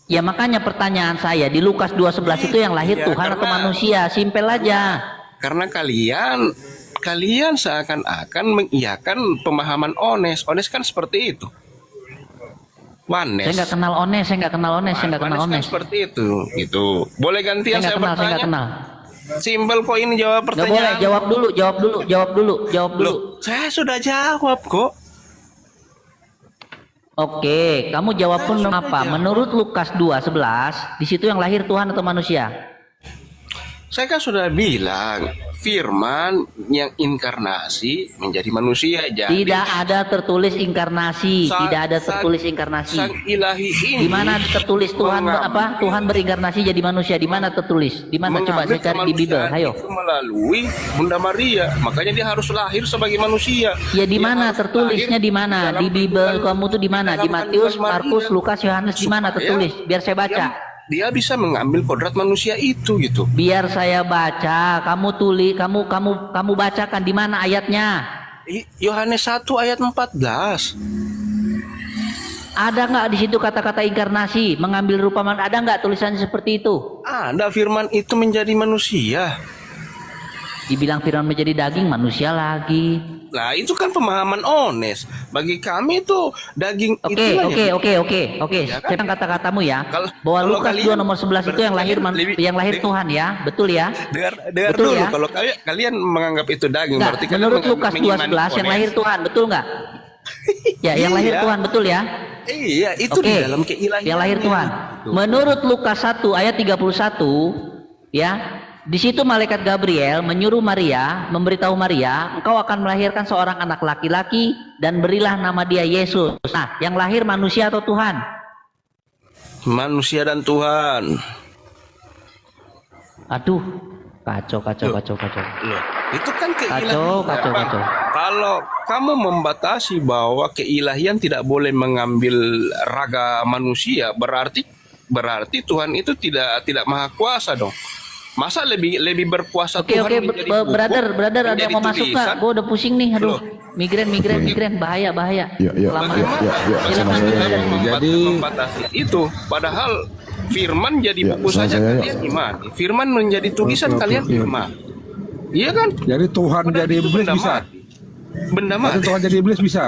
Ya makanya pertanyaan saya di Lukas 2:11 itu yang lahir Ya, Tuhan atau karena- manusia? Simpel aja. Karena kalian seakan-akan mengiyakan pemahaman Ones. Ones kan seperti itu. Wanes. Saya nggak kenal Ones, saya nggak kenal Ones. Kan seperti itu. Gitu. Boleh Saya gantian nggak saya kenal, saya bertanya? nggak kenal. Simpel kok ini jawab Nggak boleh, pertanyaan. jawab dulu. Loh, saya sudah jawab kok. Oke, kamu jawab pun apa? Menurut Lukas 2:11, di situ yang lahir Tuhan atau manusia? Saya kan sudah bilang, firman yang inkarnasi menjadi manusia. Jadi Tidak ada tertulis inkarnasi, Sang- tidak ada sang- tertulis inkarnasi. Sang ilahi ini Di mana tertulis Tuhan mengambil- Tuhan berinkarnasi jadi manusia? Di mana tertulis? Di mana coba mengambil saya cari di Bible? kemanusiaan Ayo. itu melalui Bunda Maria. Makanya dia harus lahir sebagai manusia. Ya di Dia mana harus tertulisnya lahir di mana? dalam Di Bible kandungan- kamu tuh di mana? Di dalam Matius, kandungan Markus, Maria. Lukas, Yohanes di mana Supaya tertulis? Biar saya baca. Dia bisa mengambil kodrat manusia itu gitu. Biar saya baca. Kamu tulis, kamu bacakan di mana ayatnya? Yohanes 1 ayat 14. Ada nggak di situ kata-kata inkarnasi, mengambil rupa manusia? Ada nggak tulisannya seperti itu? Ada firman itu menjadi manusia. Dibilang firman menjadi daging, manusia lagi. Nah, itu kan pemahaman Ones. Bagi kami itu daging itulah yang- Oke. Ya kan? Sekarang kata-katamu ya, Kalau- bahwa kalau Lukas kalian- 2 nomor 11 itu yang lahir lebih- Tuhan ya, betul ya? Dengar Betul dulu, ya? kalau kalian menganggap itu daging, Enggak, berarti kalian menurut Lukas mengimani 2:11 yang Ones. lahir Tuhan, betul nggak? Ya, yang lahir Iya. Tuhan, betul ya? Iya, itu Oke, di dalam keilahian. yang lahir Tuhan. Menurut Lukas 1 ayat 31, ya, di situ malaikat Gabriel menyuruh Maria, memberitahu Maria, engkau akan melahirkan seorang anak laki-laki dan berilah nama dia Yesus. Nah, yang lahir manusia atau Tuhan? Manusia dan Tuhan. Aduh, kacau. Loh, itu kan keilahian. Kacau. Kalau kamu membatasi bahwa keilahian tidak boleh mengambil raga manusia, berarti Tuhan itu tidak maha kuasa dong. Masa lebih berkuasa Oke, Tuhan oke, menjadi buku, brother, ada yang menjadi mau masuk tulisan? Kak? Gue udah pusing nih, aduh. Loh. Migren, bahaya. Ya, ya, Lama. ya, ya, ya, sama saya. Jadi membatasi itu. Padahal firman jadi Ya, buku sama saja saya, ya. kalian iman. Firman menjadi tulisan kalian iman. Iya kan? jadi Tuhan Padahal jadi itu iblis benda bisa. mati. Benda Berarti mati. Tuhan jadi iblis bisa.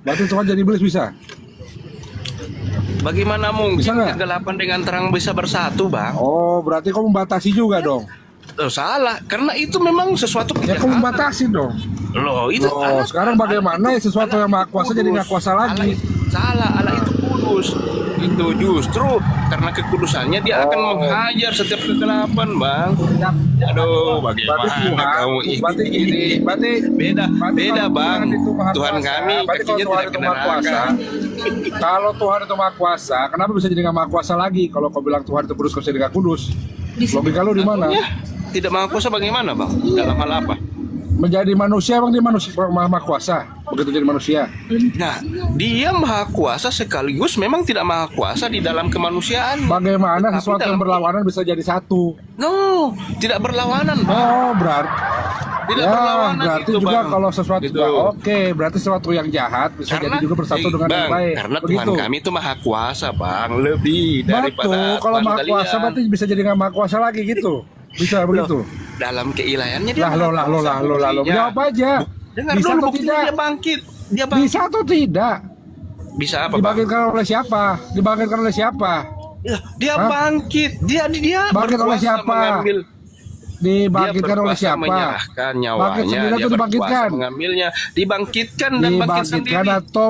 Berarti Tuhan jadi iblis bisa. Bagaimana mungkin Bisa nggak? kegelapan dengan terang bisa bersatu, Bang? Oh, berarti kau membatasi juga dong. Oh, salah, karena itu memang sesuatu Ya kau kejahatan. membatasi dong. Loh, itu Oh, Allah- sekarang bagaimana ya sesuatu yang maha kuasa jadi nggak kuasa lagi? Salah, Allah itu kudus. Itu justru karena kekudusannya dia akan menghajar setiap kegelapan, Bang. Aduh, Berarti bagaimana Tuhan, kamu berarti ini, berarti beda, kalau Bang. Tuhan itu maha Tuhan kuasa, kami berarti kalau kakinya Tuhan tidak itu kena maha kuasa, neraka. kalau Tuhan itu maha kuasa, kenapa bisa jadi nggak maha kuasa lagi? Kalau kau bilang Tuhan itu kudus, kau jadi nggak kudus. Logika lu di mana? Ya, tidak maha kuasa bagaimana, Bang? Dalam hal apa? Menjadi manusia, bang dia manusia maha kuasa. Begitu jadi manusia. Nah, dia maha kuasa sekaligus memang tidak maha kuasa di dalam kemanusiaan. Bagaimana Tetapi sesuatu yang dalam- berlawanan bisa jadi satu? No, tidak berlawanan, Bang. Oh, berarti Tidak ya, berlawanan berarti itu, juga Bang. kalau sesuatu Gitu. oke, berarti sesuatu yang jahat bisa jadi juga bersatu dengan Bang, yang baik. karena Begitu. Tuhan kami itu maha kuasa, Bang, lebih daripada Betul, kalau Tuhan maha kalian. kuasa berarti bisa jadi nggak maha kuasa lagi gitu. Bisa begitu. Dalam keilahiannya dia Lah lo maha kuasa, buktinya. Jawab aja. Dengar Bisa dulu atau buktinya tidak? dia bangkit. Dia bangkit. Bisa atau tidak? Bisa apa, Bang? Dibangkitkan oleh siapa? Dibangkitkan oleh siapa? Ya, dia Hah? bangkit. Dia Bangkit oleh berkuasa siapa? mengambil. Dibangkitkan Dia oleh berkuasa siapa? menyerahkan Bangkit nyawanya. sendiri Dia atau dibangkitkan? berkuasa mengambilnya. Dibangkitkan dan bangkit Dibangkitkan sendiri. atau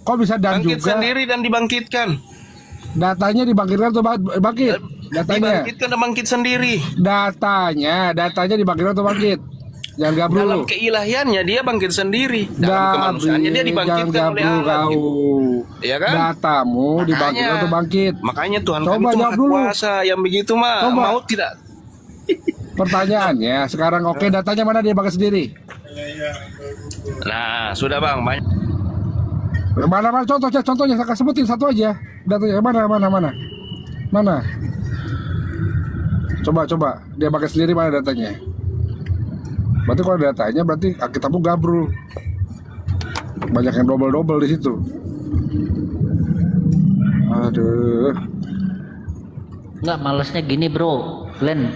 kok bisa dan Bangkit juga? sendiri dan dibangkitkan. Datanya dibangkitkan atau bangkit? Datanya. Dibangkitkan dan bangkit sendiri. Datanya dibangkitkan atau bangkit? Jangan gabru Dalam lu. keilahiannya dia bangkit sendiri. Dalam kemanusiaannya dia dibangkitkan oleh Allah. kau. Gitu. Iya kan? Datamu dibangkitkan atau bangkit? Makanya Tuhan Coba kami itu jawab maha dulu. kuasa. Yang begitu mah Coba. mau tidak. Pertanyaannya sekarang oke, datanya mana dia bangkit sendiri? Nah, sudah Bang. Banyak. Mana contohnya saya akan sebutin satu aja. Datanya mana? Coba dia bangkit sendiri, mana datanya? Berarti kalau ada datanya berarti Alkitabmu gabrul. Banyak yang double di situ. Aduh. Enggak, malesnya gini bro, Glenn.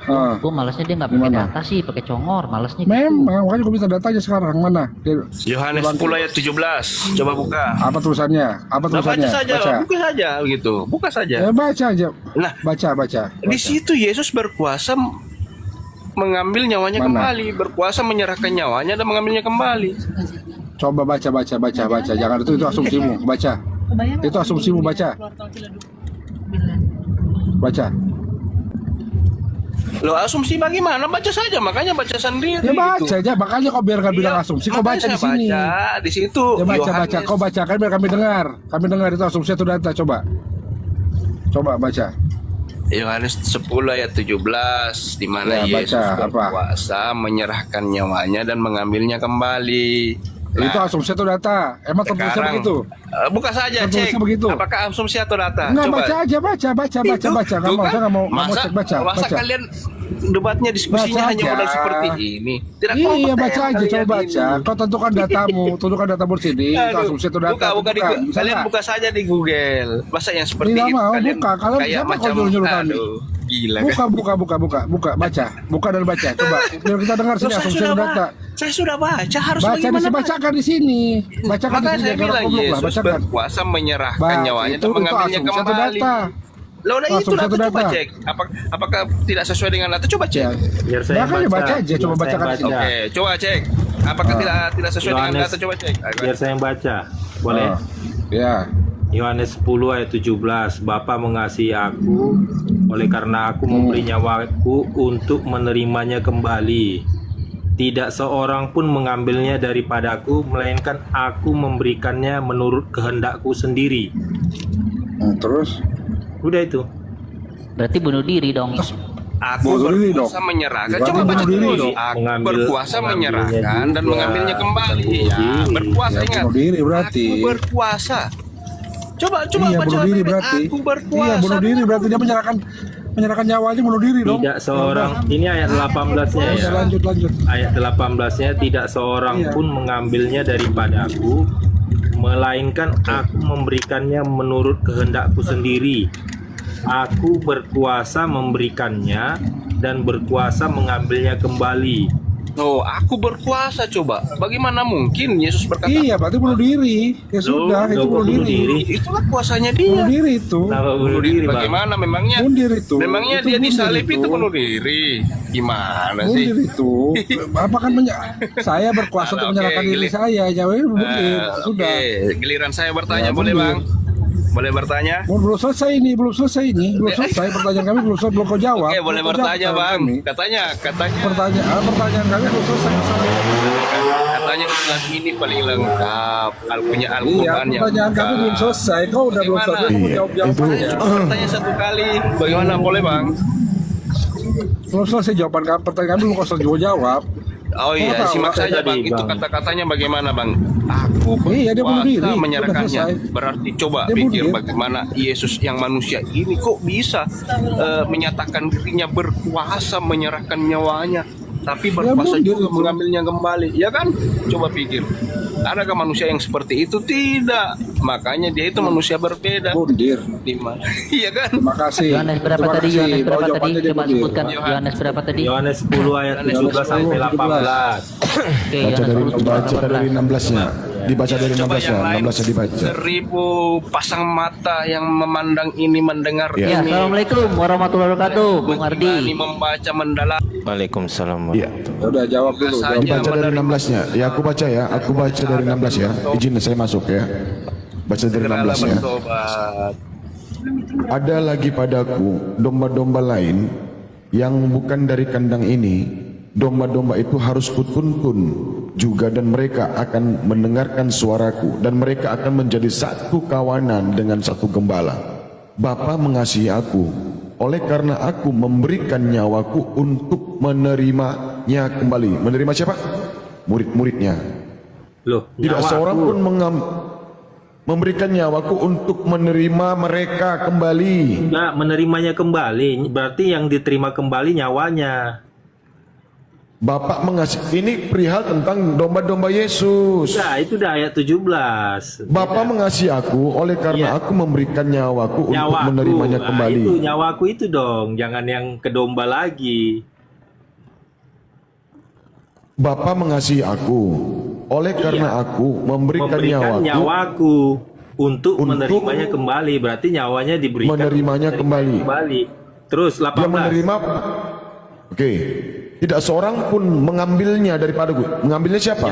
Ah, Gue malesnya dia nggak pakai Gimana? data sih, pakai congor. Malesnya gitu. memang makanya gue minta datanya sekarang mana? Yohanes 10 ayat 17. Coba buka. Apa tulisannya? Nah, baca saja, buka saja gitu. Buka saja. Baca aja. Nah, Baca. di situ Yesus berkuasa mengambil nyawanya Mana? kembali, berkuasa menyerahkan nyawanya dan mengambilnya kembali. Coba baca. Jangan itu asumsimu. Baca. Itu asumsimu, baca. Baca. Loh, asumsi bagaimana? Baca saja, makanya baca sendiri. Ya baca gitu. aja, makanya kau biar bilang Iya, asumsi, kau makanya baca di saya sini. Baca di situ. Ya baca, Yohanes. kau bacakan biar kami dengar. Kami dengar itu asumsi atau data, coba. Coba baca. Yohanes 10 ayat 17 di mana Ya, baca, Yesus apa? berkuasa menyerahkan nyawanya dan mengambilnya kembali. Itu asumsi atau data? Emang tertulisnya begitu? Buka saja, Tertulisnya cek. begitu? Apakah asumsi atau data? Enggak, Coba. baca aja, baca. Nggak Itu, mau, tuh saya kan? nggak mau Masa, cek, baca. kalian debatnya, diskusinya Baca hanya aja. modal seperti ini? Tidak Iya, kompeten baca aja, kalian coba baca. ini. Kau tentukan datamu di sini. Itu Aduh, asumsi atau data? buka di Tentukan. Bisa kalian nggak? buka saja di Google. Masa yang seperti Tidak itu mau, kalian buka. Kalian kayak siapa kau macam nyuruh-nyuruh kami? aduh, gila kan? Buka, baca. Buka dan baca. Coba, biar kita dengar Loh, sini asumsi atau data. saya sudah baca, harus Baca bagaimana? bacakan di sini. Bacakan di Makanya sini. saya Kalau bilang kau belum lah, Yesus bacakan. berkuasa menyerahkan nyawanya itu dan mengambilnya asumsi atau kembali. data. Loh, nah itu Asumsi data atau coba data? cek. Apakah tidak sesuai dengan data? Coba cek. Ya, Biar saya makanya baca aja, coba biar saya bacakan di sini. baca. Oke, coba cek. Apakah tidak sesuai dengan Yohanes. data? Coba cek. Biar saya yang baca. Boleh? Ya. Yohanes 10 ayat 17. Bapa mengasihi aku, oleh karena aku memberi nyawaku untuk menerimanya kembali. Tidak seorang pun mengambilnya daripadaku, melainkan aku memberikannya menurut kehendakku sendiri. Terus? Udah itu. Berarti bunuh diri dong. Aku Bunuh diri berkuasa dong. menyerahkan. Berarti Coba baca bunuh diri dulu. dong. Aku Mengambil- berkuasa mengambilnya menyerahkan dan juga. mengambilnya kembali. Bukan Ya, bunuh diri. berkuasa Ya, ingat. bunuh diri berarti. Aku berkuasa. Coba Iya, baca bunuh diri baik-baik. berarti. Aku berkuasa. Iya, bunuh diri berarti dia menyerahkan menyerahkan nyawanya bunuh diri dong. Tidak seorang, ini ayat 18-nya ya. Udah, lanjut. Ayat 18-nya, tidak seorang Iya. pun mengambilnya daripadaku, melainkan aku memberikannya menurut kehendakku sendiri. Aku berkuasa memberikannya dan berkuasa mengambilnya kembali. Oh, aku berkuasa coba. Bagaimana mungkin Yesus berkata, Iya, berarti bunuh diri. Ya sudah, itu Loh, kok bunuh diri. itulah kuasanya Bunuh dia. diri itu. Kenapa bunuh diri, Bang? Bagaimana memangnya? Bunuh diri itu. Memangnya Itu dia bunuh disalib diri itu bunuh diri? Gimana Bunuh sih? diri itu. Apa kan saya berkuasa untuk Oke, menyerahkan diri saya. Jawabnya bunuh diri. Sudah. Oke, giliran saya bertanya, Ya, boleh bener. Bang? Boleh bertanya? Belum selesai ini. Belum selesai pertanyaan kami belum selesai, belum kau jawab. Oke, boleh Belum kau bertanya jawab Bang. kami. Katanya Pertanyaan kami belum selesai. Islam ini paling lengkap. Punya Iya, Al-Quran yang pertanyaan kami belum lengkap. selesai. Kau udah belum Gimana? selesai. Kau Iya, jawab itu- aja. Bertanya satu kali. Bagaimana boleh Bang? Belum selesai jawaban kami. Pertanyaan kami belum kau selesai jawab. Oh iya, Tahu, simak apa saja tadi, Bang. Itu Bang? kata-katanya bagaimana Bang? Aku Iya, dia bunuh diri. berkuasa Udah menyerahkannya. selesai. Berarti coba Dia bunuh pikir diri. bagaimana Yesus yang manusia ini kok bisa menyatakan dirinya berkuasa menyerahkan nyawanya, tapi berkuasa bunuh diri juga itu. mengambilnya kembali. Ya kan? Coba pikir. Adakah manusia yang seperti itu? Tidak. Makanya dia itu manusia berbeda. Bunuh diri. Di mana? Iya kan? Terima kasih. Yohanes berapa Terima tadi? kasih. Yohanes Bahwa berapa tadi? jawabannya dia Coba bunuh diri. sebutkan. Yohanes berapa tadi? Yohanes 10 ayat 17 sampai 18. Oke, Baca dari Yohanes 10 baca dari 16-nya. Dibaca dari Coba 16-nya, yang lain 16-nya dibaca. 1000 pasang mata yang memandang ini, mendengar Ya, ini. Assalamualaikum warahmatullahi wabarakatuh, Bung Berani Ardi. membaca mendalam. Waalaikumsalam. Iya. Udah jawab dulu. Saja Dibaca dari menerima 16-nya. Ya, aku baca ya. Aku baca dari 16 ya. Izin saya masuk ya. Baca dari segeralah 16 ya. bertobat. Ada lagi padaku domba-domba lain yang bukan dari kandang ini. Domba-domba itu harus kutuntun juga, dan mereka akan mendengarkan suaraku, dan mereka akan menjadi satu kawanan dengan satu gembala. Bapa mengasihi aku, oleh karena aku memberikan nyawaku untuk menerimanya kembali. Menerima siapa? Murid-muridnya. Loh, Tidak nyawa seorang aku. pun memberikan nyawaku untuk menerima mereka kembali. Enggak, menerimanya kembali. Berarti yang diterima kembali nyawanya. Bapak mengasihi, ini perihal tentang domba-domba Yesus. Nah, itu udah ayat 17. Bapak mengasihi aku, oleh karena Iya. aku memberikan nyawaku untuk Nyawaku. menerimanya Nah, kembali. itu nyawaku itu dong, jangan yang ke domba lagi. Bapak mengasihi aku, oleh karena aku memberikan Memberikan nyawaku nyawaku untuk untuk menerimanya kembali. Berarti nyawanya diberikan menerimanya untuk kembali. kembali. Terus 18. Dia menerima. Oke. Tidak seorang pun mengambilnya daripadaku. Mengambilnya siapa?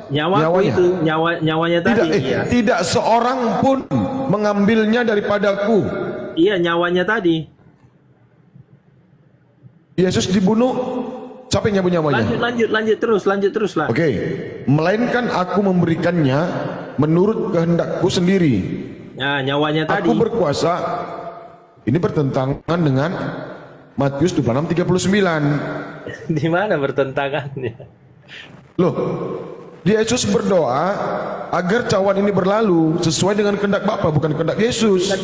Nyawaku Nyawanya. itu, nyawanya tadi. Tidak, Iya. tidak seorang pun mengambilnya daripadaku. Iya, nyawanya tadi. Yesus dibunuh, siapa yang nyabu nyawanya? Lanjut terus lah. Oke, melainkan aku memberikannya menurut kehendakku sendiri. Nah, nyawanya tadi. Aku berkuasa. Ini bertentangan dengan Matius 26:39. Di mana bertentangannya? Loh, Yesus berdoa agar cawan ini berlalu sesuai dengan kehendak Bapa, bukan kehendak Yesus. Kan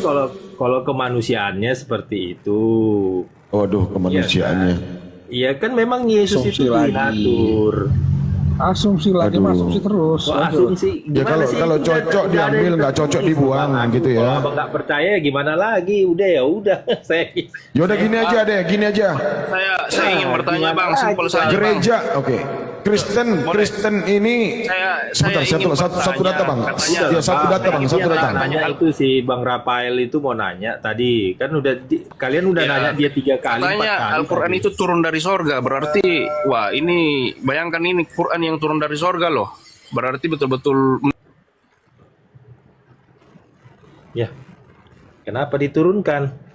kalau kemanusiaannya seperti itu. Waduh, kemanusiaannya. Iya kan memang Yesus Asumsi itu lagi. diatur. Asumsi lagi, Aduh. asumsi terus. Kok Aduh. asumsi Ya, gimana sih? kalau Udah- cocok udah ada diambil, yang nggak cocok tertulis, dibuang, Bang. gitu ya. Kalau abang nggak percaya gimana lagi? Udah ya udah. Saya Yaudah gini aja deh, gini aja. Saya ingin bertanya gimana Bang, lagi, simpel saja Bang. Gereja, oke. Kristen ini. Saya Sebentar, ingin satu data bang. katanya, Ya, satu data bang, satu Dia data. nanya itu si Bang Rafael itu mau nanya tadi kan udah kalian udah Ya, nanya dia 3 kali 4 Katanya kali. Al-Quran tadi. itu turun dari sorga. Berarti, wah ini bayangkan ini Quran yang turun dari sorga loh. Berarti betul-betul Ya. Kenapa diturunkan?